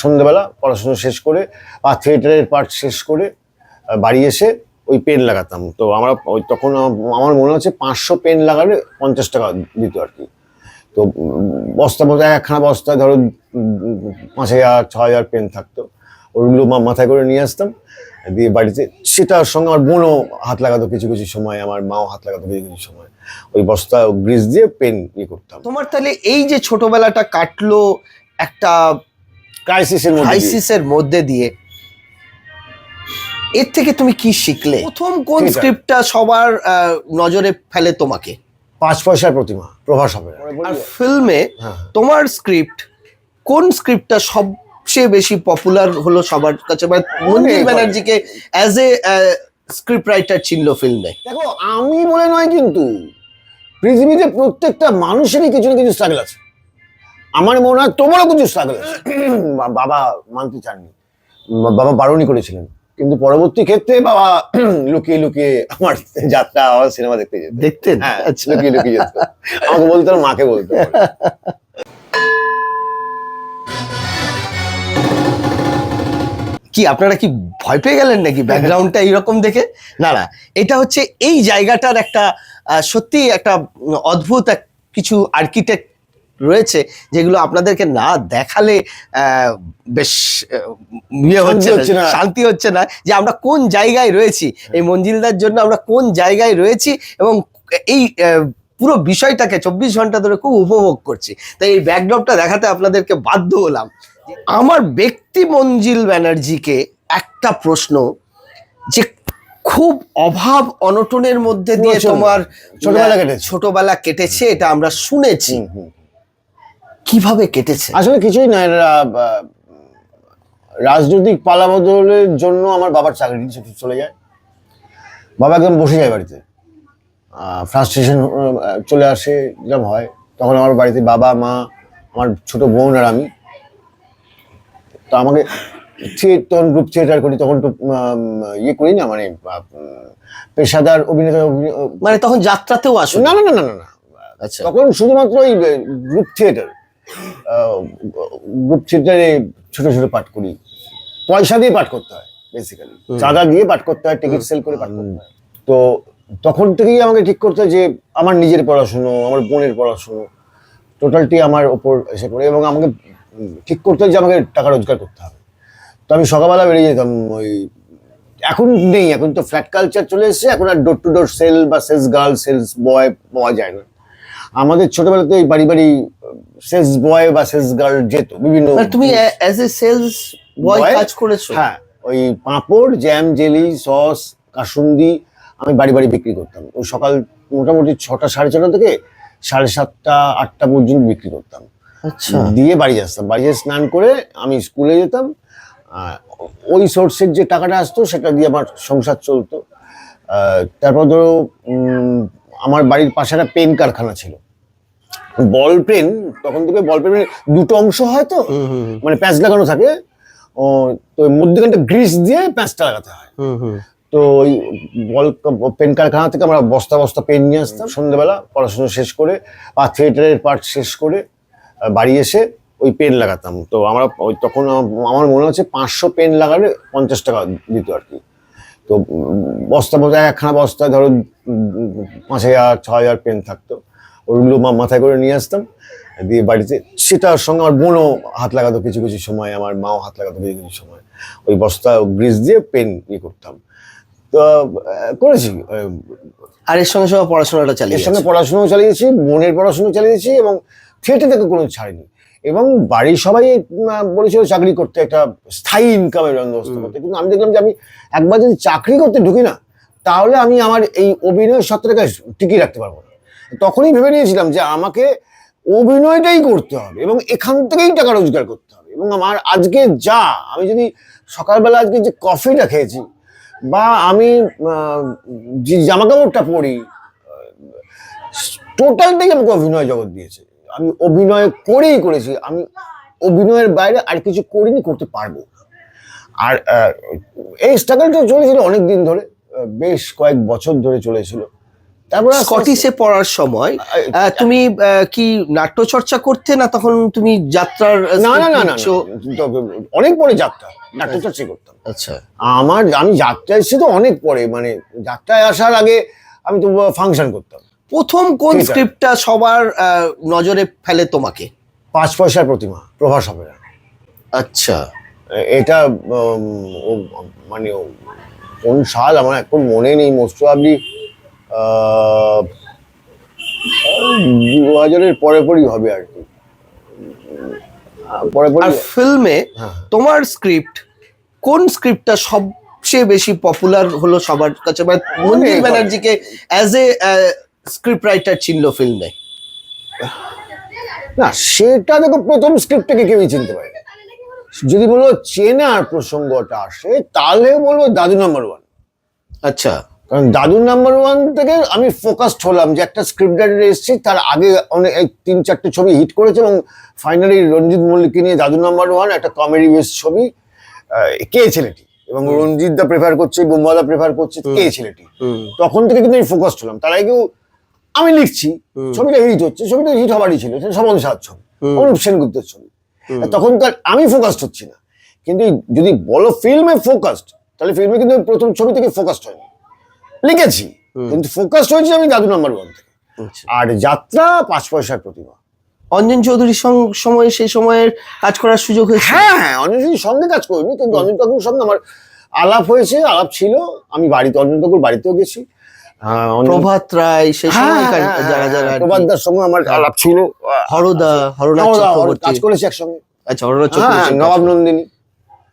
সন্ধ্যেবেলা পড়াশুনো শেষ করে বা থিয়েটারের পার্ট শেষ করে বাড়ি এসে ওই পেন লাগাতাম। তো আমরা তখন আমার মনে হচ্ছে 500 পেন লাগালে 50 টাকা দিত আর কি। তো বস্তা একখানা বস্তায় ধরো 5000 6000 পেন থাকতো, ওগুলো মাথায় করে নিয়ে আসতাম, দিয়ে বাড়িতে সেটার সঙ্গে আমার বোনও হাত লাগাতো কিছু কিছু সময়, আমার মাও হাত লাগাতো কিছু কিছু সময়, ওই বস্তা গ্রিস দিয়ে পেন করতাম। তোমার তাহলে এই যে ছোটবেলাটা কাটলো একটা ক্রাইসিসের মধ্যে দিয়ে, এর থেকে তুমি কি শিখলে? প্রথম কোন স্ক্রিপ্টটা সবার নজরে ফেলে তোমাকে? 5 পয়সার প্রতিমা, প্রভাস হবে। আর ফিল্মে তোমার স্ক্রিপ্ট, কোন স্ক্রিপ্টটা সবচেয়ে বেশি পপুলার হলো সবার কাছে? মঞ্জিল ব্যানার্জিকে অ্যাজ এ স্ক্রিপ্ট রাইটার চিনলো ফিল্মে। দেখো, আমি বলে নয়, কিন্তু পৃথিবীতে প্রত্যেকটা মানুষেরই কিছু না কিছু স্ট্রাগল আছে। আমার মনে হয় তোমারও কিছু স্ট্রাগল আছে। বাবা মানতে চাননি, বাবা বারণই করেছিলেন, কিন্তু পরবর্তী ক্ষেত্রে বাবা লুকিয়ে লুকিয়ে আমার যাত্রা, আমার সিনেমা দেখতেন। হ্যাঁ, লুকিয়ে লুকিয়ে যেত, আমাকে বলতো, মাকে বলতো। কি আপনারা কি ভয় পেয়ে গেলেন নাকি ব্যাকগ্রাউন্ডটা এইরকম দেখে? না না, এটা হচ্ছে এই জায়গাটার একটা সত্যি একটা অদ্ভুত কিছু আর্কিটেক্ট রয়েছে, যেগুলো আপনাদেরকে না দেখালে বেশ ইয়ে হচ্ছে না, শান্তি হচ্ছে না, যে আমরা কোন জায়গায় রয়েছি, এই মঞ্জিলদার জন্য আমরা কোন জায়গায় রয়েছি, এবং এই পুরো বিষয়টাকে 24 ঘন্টা ধরে খুব উপভোগ করছি। তাই এই ব্যাকড্রপটা দেখাতে আপনাদেরকে বাধ্য হলাম। আমার ব্যক্তি মঞ্জিল ব্যানার্জিকে একটা প্রশ্ন, যে খুব অভাব অনটনের মধ্যে দিয়ে তোমার ছোটবেলা কেটেছে, এটা আমরা শুনেছি, কিভাবে কেটেছে? আসলে কিছুই নয়, রাজনৈতিক পালাবদলের জন্য আমার বাবার চাকরি চলে যায়, বাবা একদম বসে যায় বাড়িতে, ফ্রাস্ট্রেশন চলে আসে, যেরকম হয়। তখন আমার বাড়িতে বাবা, মা, আমার ছোট বোন আর আমি। তো আমাকে তখন গ্রুপ থিয়েটার করি, তখন তো ইয়ে করি না, মানে পেশাদার অভিনেতা, মানে তখন যাত্রাতেও আসো? না না না না না, আচ্ছা, তখন শুধুমাত্র ওই গ্রুপ থিয়েটারে ছোট ছোট পাঠ করি, পয়সা দিয়ে পাঠ করতে হয়, বেসিক্যালি চাঁদা দিয়ে পাঠ করতে হয়, টিকিট সেল করে পাঠ করতে হয়। তো তখন থেকেই আমাকে ঠিক করতে হয় যে আমার নিজের পড়াশুনো, আমার বোনের পড়াশুনো, টোটালটি আমার ওপর এসে পড়ে, এবং আমাকে ঠিক করতে হয় যে আমাকে টাকা রোজগার করতে হবে। তো আমি সকালবেলা বেরিয়ে যেতাম, ওই এখন নেই, এখন তো ফ্ল্যাট কালচার চলে এসেছে, এখন আর ডোর টু ডোর সেল বা সেলস গার্ল, সেলস বয় পাওয়া যায় না। আমাদের ছোটবেলাতে ওই বাড়ি বাড়ি সেলস বয় বা সেলস গার্ল যেত বিভিন্ন। তুমি অ্যাজ এ সেলস বয় কাজ করেছো? হ্যাঁ, ওই পাঁপড়, জ্যাম, জেলি, সস, কাসুন্দি আমি বাড়ি বাড়ি বিক্রি করতাম। ওই সকাল মোটামুটি 6টা 6:30 থেকে 7:30 8টা পর্যন্ত বিক্রি করতাম। আচ্ছা, দিয়ে বাড়ি আসতাম, বাড়ি স্নান করে আমি স্কুলে যেতাম, ওই সোর্সের যে টাকাটা আসতো সেটা দিয়ে আমার সংসার চলতো। তারপর ধরো আমার বাড়ির পাশে একটা পেন কারখানা ছিল, বল পেন, তখন থেকে বল পেনের দুটো অংশ হয়, তো মানে প্যাঁচ লাগানো থাকে, তো মধ্যখানটা গ্রিস দিয়ে প্যাঁচটা লাগাতে হয়। তো ওই বল পেন কারখানা থেকে আমরা বস্তা বস্তা পেন নিয়ে আসতাম, সন্ধ্যেবেলা পড়াশুনো শেষ করে বা থিয়েটারের পার্ট শেষ করে বাড়ি এসে ওই পেন লাগাতাম। তো আমরা ওই তখন আমার মনে হচ্ছে 500 পেন লাগালে 50 টাকা দিত আর কি। তো বস্তা একখানা বস্তায় ধরো 5000 6000 পেন থাকতো, ওগুলো মাথায় করে নিয়ে আসতাম, দিয়ে বাড়িতে সেটার সঙ্গে আমার বোনও হাত লাগাতো কিছু কিছু সময়, আমার মাও হাত লাগাতো কিছু কিছু সময়, ওই বস্তা গ্রিস দিয়ে পেন করতাম। তো করেছি, আর এর সঙ্গে সঙ্গে পড়াশোনাটা চালিয়ে, এর সঙ্গে পড়াশোনাও চালিয়েছি, বোনের পড়াশোনাও চালিয়েছি, এবং থিয়েটার থেকে কোনো ছাড়িনি। এবং বাড়ির সবাই বলেছিল চাকরি করতে, একটা স্থায়ী ইনকামের বন্দোবস্ত করতে, কিন্তু আমি দেখলাম যে আমি একবার যদি চাকরি করতে ঢুকি না, তাহলে আমি আমার এই অভিনয়ের সত্তাটাকে টিকিয়ে রাখতে পারবো না। তখনই ভেবে নিয়েছিলাম যে আমাকে অভিনয়টাই করতে হবে এবং এখান থেকেই টাকা রোজগার করতে হবে। এবং আমার আজকে যা, আমি যদি সকালবেলা আজকে যে কফিটা খেয়েছি বা আমি যে জামা কাপড়টা পরি, টোটালটাই আমাকে অভিনয় জগৎ দিয়েছে। আমি অভিনয় করেছি, আমি অভিনয়ের বাইরে আর কিছু করিনি, করতে পারবো। আর এই স্ট্রাগলটা চলেছিল অনেক দিন ধরে, বেশ কয়েক বছর ধরে চলেছিল। তারপর স্কটিশে পড়ার সময় তুমি কি নাট্যচর্চা করতে, না তখন তুমি যাত্রার না না না না লিখছো? অনেক পরে যাত্রা নাট্যচর্চা করতাম। আচ্ছা, আমি যাত্রায় এসেছি তো অনেক পরে, মানে যাত্রায় আসার আগে আমি তো ফাংশন করতাম। প্রথম কোন ঠিক আছে। স্ক্রিপ্টটা সবার নজরে ফেলে তোমাকে? 5 পয়সার প্রতিমা, প্রভাস অপেরা। আচ্ছা, এটা মানে কোন সাল আমার এখন মনে নেই, মোস্ট প্রবাবলি 2000-এর পরে পরই হবে আর কি, পরে পরে। আর ফিল্মে হ্যাঁ। তোমার কোন স্ক্রিপ্টটা সবচেয়ে বেশি পপুলার হলো সবার কাছে, মানে মঞ্জিল ব্যানার্জিকে অ্যাজ এ স্ক্রিপ্ট রাইটার চিনলো ফিল্মে? না, সেটা দেখো প্রথম স্ক্রিপ্টটাকে কেউই চিনতে পারে না। যদি বলো চেনার প্রসঙ্গটা আসে তাহলে বলবো দাদু নাম্বার 1। আচ্ছা, কারণ দাদু নাম্বার 1 থেকে আমি ফোকাসড হলাম যে একটা স্ক্রিপ্ট রাইটার এসেছে, তার আগে অনেক 3-4টে ছবি হিট করেছে এবং ফাইনালি রঞ্জিত মল্লিককে নিয়ে দাদু নাম্বার 1 একটা কমেডি বেস ছবি, কে ছেলেটি, এবং রঞ্জিত দা প্রেফার করছে, বোম্বাদা প্রেফার করছে কে ছেলেটি। তখন থেকে কিন্তু আমি ফোকাসড হলাম। তার আগেও আমি লিখছি, ছবিটা হিট হচ্ছে, ছবিটা হিট হবারই ছিল, সমন সাহার ছবি, অনুপ সেনগুপ্তের ছবি। তখন তার আমি ফোকাসড হচ্ছি না। কিন্তু যদি বলো ফিল্মে ফোকাসড, তাহলে ফিল্মে কিন্তু প্রথম ছবি থেকে ফোকাসড হয়নি, লিখেছি কিন্তু ফোকাসড হয়েছে আমি দাদু নাম্বার 1 থেকে। আর যাত্রা 5 পয়সার প্রতিমা। অঞ্জন চৌধুরীর সময় সেই সময়ের কাজ করার সুযোগ হয়েছে? হ্যাঁ, অঞ্জন চৌধুরীর সঙ্গে কাজ করিনি, কিন্তু অঞ্জন কাকুর সঙ্গে আমার আলাপ হয়েছে, আলাপ ছিল। আমি বাড়িতে অঞ্জন কাকুর বাড়িতেও গেছি। প্রভাত রায় সেই সময়কার যারা যারা আর কি। প্রভাতদার সঙ্গে আমার আলাপ ছিল। হরনাথ চক্রবর্তী কাজ করেছি একসঙ্গে। আচ্ছা, হরনাথ চক্রবর্তী, নবাব নন্দিনী।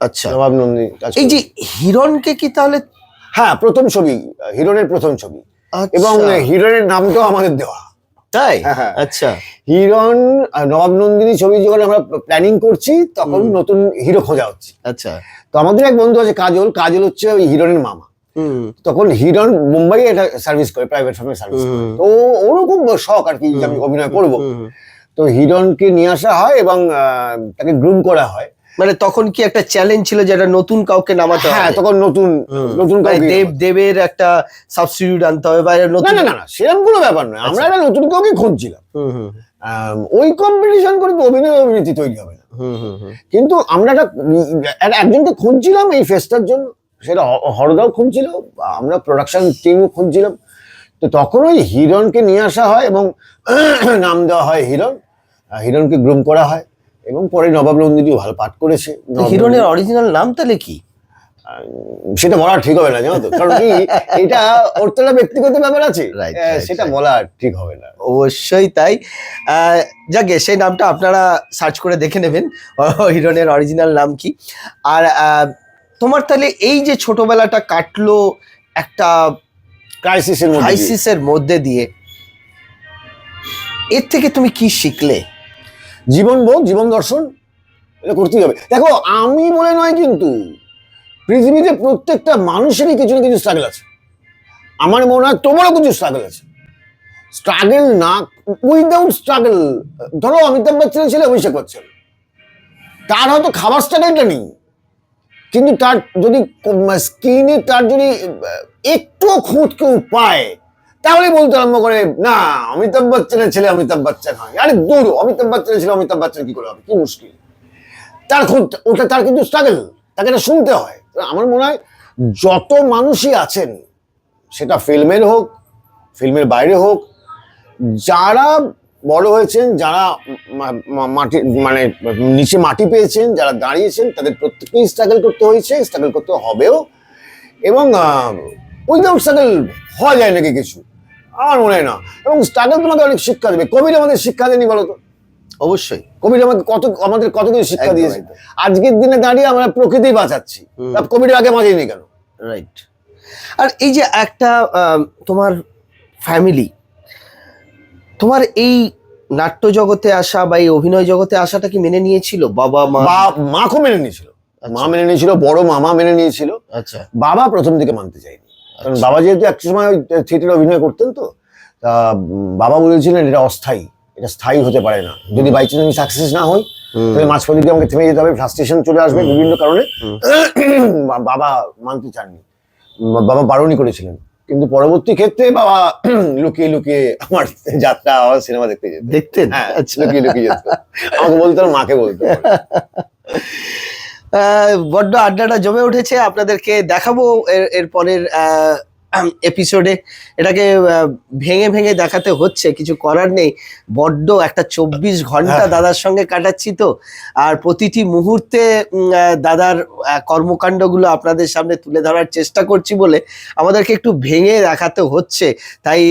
আচ্ছা, নবাব নন্দিনী কাজ এই যে করেছি। হিরণকে কি তাহলে? হ্যাঁ, প্রথম ছবি, হিরণের প্রথম ছবি, আচ্ছা। এবং হিরণের নামটাও আমাদের দেওয়া। তাই? হ্যাঁ। আচ্ছা, হিরণ আর নবাব নন্দিনী ছবি যখন আমরা প্ল্যানিং করছি তখন নতুন হিরো খোঁজা হচ্ছে। আচ্ছা, তো আমাদের এক বন্ধু আছে কাজল, কাজল হচ্ছে ওই হিরণের মামা। তখন হিরণ মুম্বাই একটা সার্ভিস করে, প্রাইভেট ফার্মে সার্ভিস করে। তো ওরকম শখ আর কি যে আমি অভিনয় করব। তো হিরণকে নিয়ে আসা হয় এবং তাকে গ্রুম করা হয়। মানে তখন কি একটা চ্যালেঞ্জ ছিল যেটা নতুন কাউকে নামাতে হবে? হ্যাঁ, তখন নতুন নতুন মানে কাউকে, দেবের একটা সাবস্টিটিউট আনতে হবে, বা না নতুন। না না না, সেরকম কোনো ব্যাপার নয়। আমরা একটা নতুন কাউকে খুঁজছিলাম। ওই কম্পিটিশন করে তো অভিনয় অভিনেত্রী তৈরি হবে না। কিন্তু আমরা একজনকে খুঁজছিলাম এই ফেস্টার জন্য, সেটা হরদাও খুঁজছিল, আমরা প্রোডাকশন টিমও খুঁজছিলাম। তো তখন ওই হিরণকে নিয়ে আসা হয় এবং নাম দেওয়া হয় হিরণ। হিরণকে গ্রুম করা হয় এবং পরে নবাব নন্দিনীও ভালো পাঠ করেছে। হিরণের অরিজিনাল নাম তাহলে কি? সেটা বলা ঠিক হবে না, জানো তো, কারণ কি এটা ওর তো একটা ব্যক্তিগত ব্যাপার আছে, সেটা বলা ঠিক হবে না। অবশ্যই তাই। যাকে সেই নামটা আপনারা সার্চ করে দেখে নেবেন, হিরণের অরিজিনাল নাম কি। আর তোমার তাহলে এই যে ছোটবেলাটা কাটলো একটা ক্রাইসিসের মধ্যে দিয়ে, এর থেকে তুমি কি শিখলে? জীবন বোধ, জীবন দর্শন, এটা করতেই হবে। দেখো, আমি বলে নয়, কিন্তু পৃথিবীতে প্রত্যেকটা মানুষেরই কিছু না কিছু স্ট্রাগল আছে। আমার মনে হয় তোমারও কিছু স্ট্রাগল আছে। স্ট্রাগল না, উইদাউট স্ট্রাগল, ধরো অমিতাভ বচ্চনের ছেলে অভিষেক বচ্চন, তার হয়তো খাবার স্ট্রাগলটা নেই, কিন্তু তার যদি স্কিনে তার যদি একটু খুঁত কেউ পায়, তাহলে বলতে আরম্ভ করে, না অমিতাভ বচ্চনের ছেলে অমিতাভ বচ্চন হয়। আরে দূর, অমিতাভ বচ্চনের ছেলে অমিতাভ বচ্চন কি করে হবে, কি মুশকিল। তার খুঁত, ওটা তার কিন্তু স্ট্রাগল, তাকে এটা শুনতে হয়। আমার মনে হয় যত মানুষই আছেন, সেটা ফিল্মের হোক, ফিল্মের বাইরে হোক, যারা বড় হয়েছেন, যারা মাটি মানে নিচে মাটি পেয়েছেন, যারা দাঁড়িয়েছেন, তাদের প্রত্যেকেই স্ট্রাগল করতে হয়েছে, স্ট্রাগল করতে হবেও। এবং উইদাউট স্ট্রাগল হওয়া যায় নাকি কিছু, আমার মনে হয় না। এবং স্ট্রাগল তোমাকে অনেক শিক্ষা দেবে। কবির আমাদের শিক্ষা দেয়নি বলো তো? অবশ্যই কবির আমাদের কত কিছু শিক্ষা দিয়েছে। আজকের দিনে দাঁড়িয়ে আমরা প্রকৃতি বাঁচাচ্ছি, কবির আগে বাঁচিনি কেন? রাইট। আর এই যে একটা তোমার ফ্যামিলি, তোমার এই নাট্য জগতে আসা বা এই অভিনয় জগতে আসাটা কি মেনে নিয়েছিল? বাবা মা খুব মেনে নিয়েছিল, মা মেনে নিয়েছিল, বড় মামা মেনে নিয়েছিল। আচ্ছা, বাবা প্রথম দিকে মানতে চাইনি, কারণ বাবা যেহেতু একটা সময় থিয়েটারে অভিনয় করতেন, তো তা বাবা বলেছিলেন এটা অস্থায়ী, এটা স্থায়ী হতে পারে না। যদি বাই চান্স আমি সাকসেস না হই, তাহলে মাঝপথে আমাকে থেমে যেতে হবে, ফ্রাস্ট্রেশন চলে আসবে বিভিন্ন কারণে। বাবা মানতে চাননি, বাবা বারণই করেছিলেন কিন্তু পরবর্তী ক্ষেত্রে বাবা লুকিয়ে লুকিয়ে আমার যাত্রা আমার সিনেমা দেখতে যেত। দেখতেন? হ্যাঁ, আচ্ছা। লুকিয়ে লুকিয়ে যেত। আমাকে বলতো আর মাকে বলতো। বড্ড আড্ডাটা জমে উঠেছে, আপনাদেরকে দেখাবো এর পরের এপিসোডে। এটাকে ভেঙে ভেঙে দেখাতে হচ্ছে, কিছু করার নেই। বড্ড একটা 24 ঘন্টা হ্যাঁ। দাদার সঙ্গে কাটাচ্ছি তো, আর প্রতিটি মুহূর্তে দাদার কর্মকাণ্ডগুলো আপনাদের সামনে তুলে ধরার চেষ্টা করছি বলে আমাদেরকে একটু ভেঙে দেখাতে হচ্ছে। তাই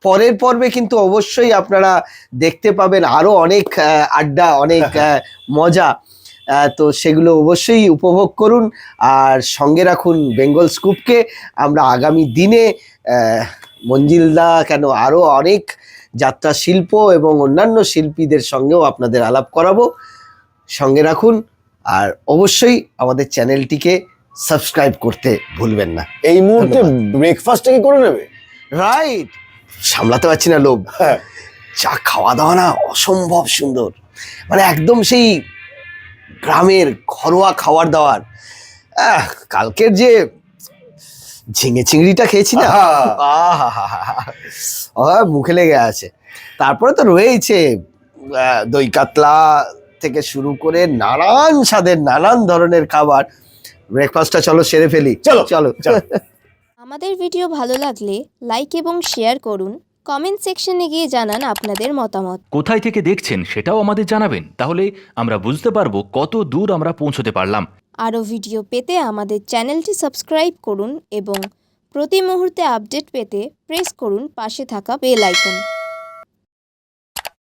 পরের পর্বে কিন্তু অবশ্যই আপনারা দেখতে পাবেন আরো অনেক আড্ডা, অনেক মজা। তো সেগুলো অবশ্যই উপভোগ করুন আর সঙ্গে রাখুন বেঙ্গল স্কুপকে। আমরা আগামী দিনে মঞ্জিলদা কেন আরো অনেক যাত্রা শিল্প এবং অন্যান্য শিল্পীদের সঙ্গেও আপনাদের আলাপ করাবো। সঙ্গে রাখুন আর অবশ্যই আমাদের চ্যানেলটিকে সাবস্ক্রাইব করতে ভুলবেন না। এই মুহূর্তে ব্রেকফাস্টটা কি করে নেবে? রাইট, সামলাতে পারছি না লোভ। হ্যাঁ, চা খাওয়া দাওয়া না অসম্ভব সুন্দর, মানে একদম সেই গ্রামের ঘরোয়া খাবার দাবার। কালকের যে ঝিঙে চিংড়িটা খেয়েছি না, মুখে লেগে আছে। তারপরে তো রয়েছে দই কাতলা থেকে শুরু করে নানান স্বাদের নানান ধরনের খাবার। ব্রেকফাস্টটা চলো সেরে ফেলি। চলো চলো চলো। আমাদের ভিডিও ভালো লাগলে লাইক এবং শেয়ার করুন। কমেন্ট সেকশনে গিয়ে জানান আপনাদের মতামত। কোথায় থেকে দেখছেন সেটাও আমাদের জানাবেন, তাহলে আমরা বুঝতে পারবো কত দূর আমরা পৌঁছতে পারলাম। আরও ভিডিও পেতে আমাদের চ্যানেলটি সাবস্ক্রাইব করুন এবং প্রতি মুহূর্তে আপডেট পেতে প্রেস করুন পাশে থাকা বেল আইকন।